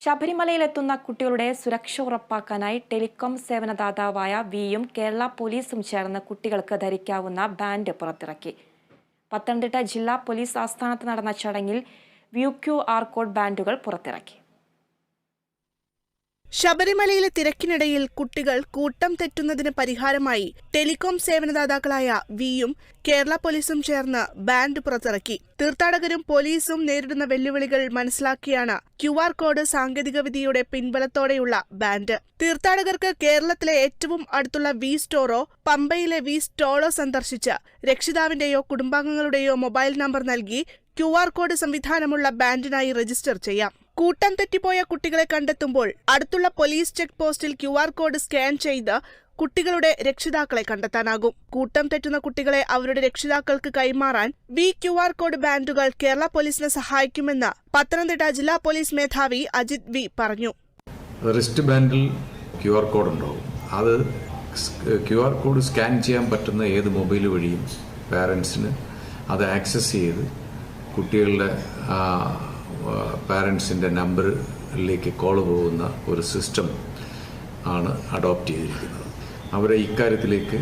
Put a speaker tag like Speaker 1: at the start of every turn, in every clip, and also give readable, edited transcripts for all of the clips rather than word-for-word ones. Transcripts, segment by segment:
Speaker 1: ശബരിമലയിലെത്തുന്ന കുട്ടികളുടെ സുരക്ഷ ഉറപ്പാക്കാനായി ടെലികോം സേവനദാതാവായ വിയും കേരള പോലീസും ചേർന്ന് കുട്ടികൾക്ക് ധരിക്കാവുന്ന ബാൻഡ് പുറത്തിറക്കി. പത്തനംതിട്ട ജില്ലാ പോലീസ് ആസ്ഥാനത്ത് നടന്ന ചടങ്ങിൽ QR കോഡ് ബാൻഡുകൾ പുറത്തിറക്കി.
Speaker 2: ശബരിമലയിലെ തിരക്കിനിടയിൽ കുട്ടികൾ കൂട്ടം തെറ്റുന്നതിന് പരിഹാരമായി ടെലികോം സേവനദാതാക്കളായ വിയും കേരള പോലീസും ചേർന്ന് ബാൻഡ് പുറത്തിറക്കി. തീർത്ഥാടകരും പോലീസും നേരിടുന്ന വെല്ലുവിളികൾ മനസ്സിലാക്കിയാണ് QR കോഡ് സാങ്കേതികവിദ്യയുടെ പിൻബലത്തോടെയുള്ള ബാൻഡ്. തീർത്ഥാടകർക്ക് കേരളത്തിലെ ഏറ്റവും അടുത്തുള്ള വി സ്റ്റോറോ പമ്പയിലെ വി സ്റ്റോളോ സന്ദർശിച്ച് രക്ഷിതാവിന്റെയോ കുടുംബാംഗങ്ങളുടെയോ മൊബൈൽ നമ്പർ നൽകി QR കോഡ് സംവിധാനമുള്ള ബാൻഡിനായി രജിസ്റ്റർ ചെയ്യാം. കൂട്ടം തെറ്റിപ്പോയ കുട്ടികളെ കണ്ടെത്തുമ്പോൾ അടുത്തുള്ള പോലീസ് ചെക്ക് പോസ്റ്റിൽ QR കോഡ് സ്കാൻ ചെയ്ത് കുട്ടികളുടെ രക്ഷിതാക്കളെ കണ്ടെത്താനാകും. കൂട്ടം തെറ്റുന്ന കുട്ടികളെ അവരുടെ രക്ഷിതാക്കൾക്ക് കൈമാറാൻ QR കോഡ് ബാൻഡുകൾ കേരള പോലീസിനെ സഹായിക്കുമെന്ന് പത്തനംതിട്ട ജില്ലാ പോലീസ് മേധാവി അജിത് വി പറഞ്ഞു.
Speaker 3: റിസ്റ്റ് ബാൻഡിൽ QR കോഡ് ഉണ്ടാവും. അത് QR കോഡ് സ്കാൻ ചെയ്യാൻ പറ്റുന്ന ഏത് മൊബൈൽ വഴിയും പാരൻസിന് അത് ആക്സസ് ചെയ്ത് കുട്ടികളുടെ പാരൻസിൻ്റെ നമ്പറിലേക്ക് കോൾ പോകുന്ന ഒരു സിസ്റ്റം ആണ് അഡോപ്റ്റ് ചെയ്തിരിക്കുന്നത്. അവരെ ഇക്കാര്യത്തിലേക്ക്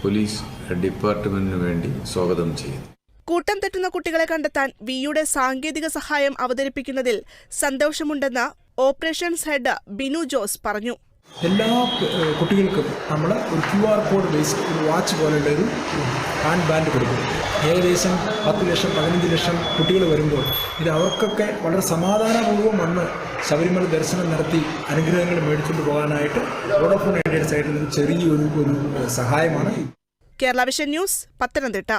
Speaker 3: പോലീസ് ഡിപ്പാർട്ട്മെന്റിന് വേണ്ടി സ്വാഗതം ചെയ്യുന്നു.
Speaker 2: കൂട്ടം തെറ്റുന്ന കുട്ടികളെ കണ്ടെത്താൻ വിയുടെ സാങ്കേതിക സഹായം അവതരിപ്പിക്കുന്നതിൽ സന്തോഷമുണ്ടെന്ന് ഓപ്പറേഷൻസ് ഹെഡ് ബിനു ജോസ് പറഞ്ഞു.
Speaker 4: എല്ലാ കുട്ടികൾക്കും നമ്മൾ ഒരു QR കോഡ് ബേസ്ഡ് ഒരു വാച്ച് പോലുള്ള ഒരു ഹാൻഡ് ബാൻഡ് കൊടുക്കും. ഏകദേശം 10 ലക്ഷം 15 ലക്ഷം കുട്ടികൾ വരുമ്പോൾ ഇത് അവർക്കൊക്കെ വളരെ സമാധാനപൂർവ്വം വന്ന് ശബരിമല ദർശനം നടത്തി അനുഗ്രഹങ്ങൾ മേടിച്ചുകൊണ്ട് പോകാനായിട്ട് വോഡഫോൺ ഐഡിയയുടെ സൈഡിൽ നിന്ന് ചെറിയൊരു സഹായമാണ്.
Speaker 2: Kerala vision news, Pathanamthitta.